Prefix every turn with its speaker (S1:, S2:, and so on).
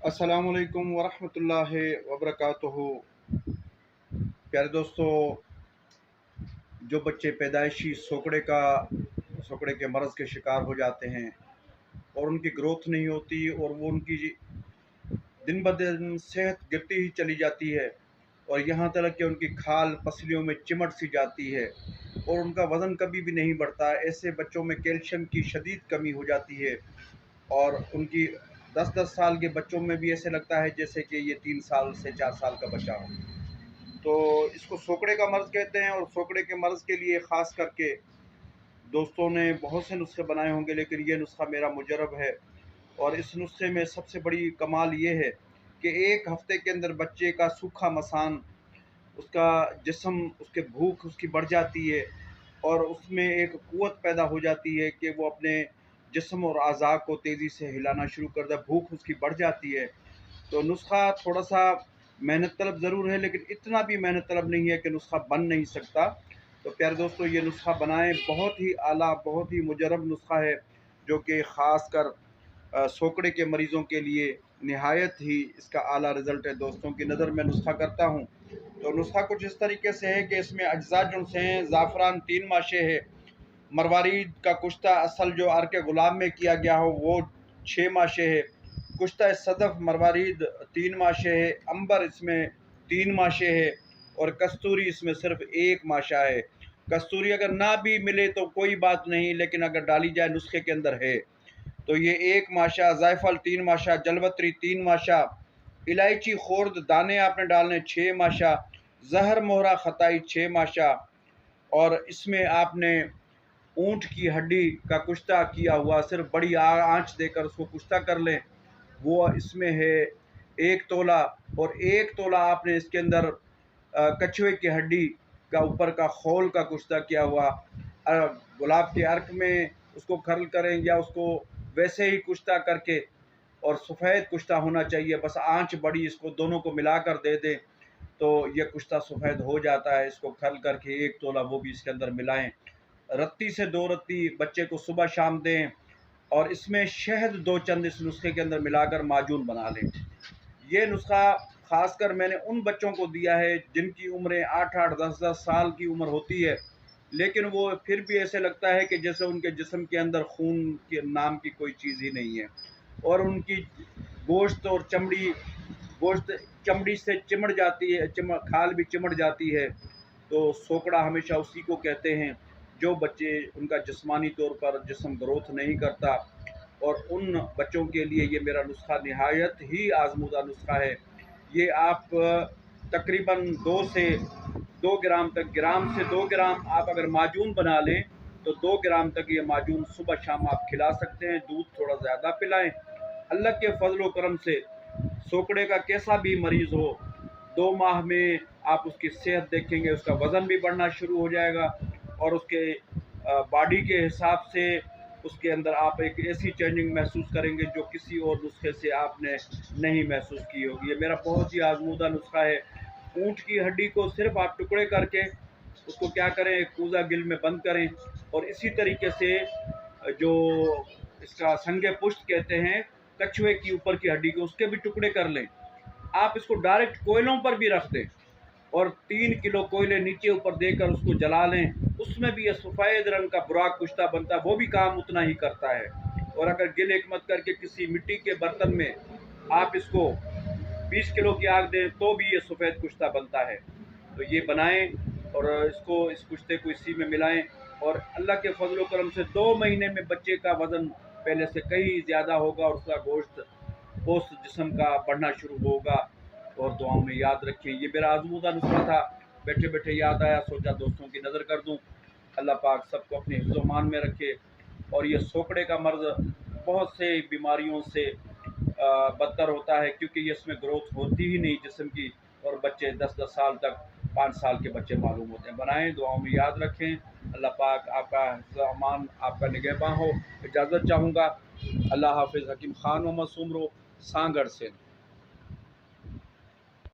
S1: अस्सलामुअलैकुम वरहमतुल्लाहि वबरकातुहू। प्यारे दोस्तों, जो बच्चे पैदाइशी सोकड़े के मर्ज़ के शिकार हो जाते हैं और उनकी ग्रोथ नहीं होती और वो उनकी दिन ब दिन सेहत गिरती ही चली जाती है और यहाँ तक कि उनकी खाल पसलियों में चिमट सी जाती है और उनका वज़न कभी भी नहीं बढ़ता। ऐसे बच्चों में कैल्शियम की शदीद कमी हो जाती है और उनकी 10-10 साल के बच्चों में भी ऐसे लगता है जैसे कि ये 3 साल से 4 साल का बच्चा हो। तो इसको सोकड़े का मर्ज़ कहते हैं और सोकड़े के मर्ज़ के लिए ख़ास करके दोस्तों ने बहुत से नुस्खे बनाए होंगे, लेकिन ये नुस्खा मेरा मुजरब है। और इस नुस्खे में सबसे बड़ी कमाल ये है कि 1 हफ़्ते के अंदर बच्चे का सूखा मसान, उसका जिस्म, उसकी भूख उसकी बढ़ जाती है और उसमें एक क़ुव्वत पैदा हो जाती है कि वो अपने जिस्म और अज़ा को तेज़ी से हिलाना शुरू कर दे, भूख उसकी बढ़ जाती है। तो नुस्खा थोड़ा-सा मेहनत तलब ज़रूर है, लेकिन इतना भी मेहनत तलब नहीं है कि नुस्खा बन नहीं सकता। तो प्यारे दोस्तों, ये नुस्खा बनाएँ, बहुत ही आला, बहुत ही मुजरब नुस्खा है, जो कि ख़ासकर सोकड़े के मरीज़ों के लिए निहायत ही इसका आला रिज़ल्ट है। दोस्तों की नज़र में नुस्खा करता हूँ, तो नुस्खा कुछ इस तरीके से है कि इसमें अज्ज़ा जो से हैं, ज़ाफ़रान 3 माशे है, मरवारीद का कुश्ता असल जो अर्क गुलाब में किया गया हो वो 6 माशे है, कुश्ता सदफ़ मरवारीद 3 माशे है, अंबर इसमें 3 माशे है और कस्तूरी इसमें सिर्फ़ 1 माशा है। कस्तूरी अगर ना भी मिले तो कोई बात नहीं, लेकिन अगर डाली जाए नुस्खे के अंदर है। तो ये 1 माशा, जायफल 3 माशा, जलवत्री 3 माशा, इलायची खुर्द दाने आपने डालने 6 माशा, ज़हर मोहरा खताई 6 माशा और इसमें आपने ऊँट की हड्डी का कुश्ता किया हुआ, सिर्फ बड़ी आँच देकर उसको कुश्ता कर लें, वो इसमें है 1 तोला। और 1 तोला आपने इसके अंदर कछुए की हड्डी का ऊपर का खोल का कुश्ता किया हुआ, गुलाब के अर्क में उसको खर्ल करें या उसको वैसे ही कुश्ता करके, और सफ़ेद कुश्ता होना चाहिए, बस आँच बड़ी, इसको दोनों को मिलाकर दे दें तो ये कुश्ता सफ़ेद हो जाता है। इसको खर्ल करके 1 तोला वो भी इसके अंदर मिलाएँ। रत्ती से 2 रत्ती बच्चे को सुबह शाम दें और इसमें शहद 2 चंद इस नुस्खे के अंदर मिलाकर माजून बना लें। ये नुस्खा ख़ासकर मैंने उन बच्चों को दिया है जिनकी उम्रें 8-8, 10-10 साल की उम्र होती है, लेकिन वो फिर भी ऐसे लगता है कि जैसे उनके जिस्म के अंदर खून के नाम की कोई चीज़ ही नहीं है और उनकी गोश्त और गोश्त चमड़ी से चिमड़ जाती है, खाल भी चिमड़ जाती है। तो सोकड़ा हमेशा उसी को कहते हैं जो बच्चे उनका जिस्मानी तौर पर जिस्म ग्रोथ नहीं करता, और उन बच्चों के लिए ये मेरा नुस्खा निहायत ही आज़मूदा नुस्खा है। ये आप तकरीबन 2 ग्राम तक, ग्राम से 2 ग्राम आप अगर माजून बना लें तो 2 ग्राम तक ये माजून सुबह शाम आप खिला सकते हैं। दूध थोड़ा ज़्यादा पिलाएं। अल्लाह के फजल करम से सोकड़े का कैसा भी मरीज़ हो, 2 माह में आप उसकी सेहत देखेंगे, उसका वज़न भी बढ़ना शुरू हो जाएगा और उसके बॉडी के हिसाब से उसके अंदर आप एक ऐसी चेंजिंग महसूस करेंगे जो किसी और नुस्खे से आपने नहीं महसूस की होगी। ये मेरा बहुत ही आज़मूदा नुस्खा है। ऊँट की हड्डी को सिर्फ़ आप टुकड़े करके उसको क्या करें, एक कूज़ा गिल में बंद करें और इसी तरीके से जो इसका संगे पुष्ट कहते हैं, कछुए की ऊपर की हड्डी को, उसके भी टुकड़े कर लें। आप इसको डायरेक्ट कोयलों पर भी रख दें और 3 किलो कोयले नीचे ऊपर देकर उसको जला लें, उसमें भी ये सफ़ेद रंग का बुराक कुश्ता बनता है, वो भी काम उतना ही करता है। और अगर गिल एकमत करके किसी मिट्टी के बर्तन में आप इसको 20 किलो की आग दें तो भी ये सफ़ेद कुश्ता बनता है। तो ये बनाएं और इस कुश्ते को इसी में मिलाएं और अल्लाह के फजल करम से 2 महीने में बच्चे का वज़न पहले से कहीं ज़्यादा होगा और उसका गोश्त जिस्म का बढ़ना शुरू होगा। और दुआओं में याद रखें। ये मेरा आज़मूदा नुस्खा था, बैठे बैठे याद आया, सोचा दोस्तों की नज़र कर दूं। अल्लाह पाक सबको अपने हिफ्ज़-ओ-मान में रखे। और ये सोकड़े का मर्ज़ बहुत से बीमारियों से बदतर होता है, क्योंकि ये इसमें ग्रोथ होती ही नहीं जिस्म की, और बच्चे 10-10 साल तक, 5 साल के बच्चे मालूम होते हैं। बनाएं, दुआओं में याद रखें। अल्लाह पाक आपका हिफ्ज़-ओ-अमान, आपका निगहबान हो। इजाज़त चाहूँगा। अल्लाह हाफ़िज़। हकीम ख़ान मोहम्मद सुमरो, सांगड़ से।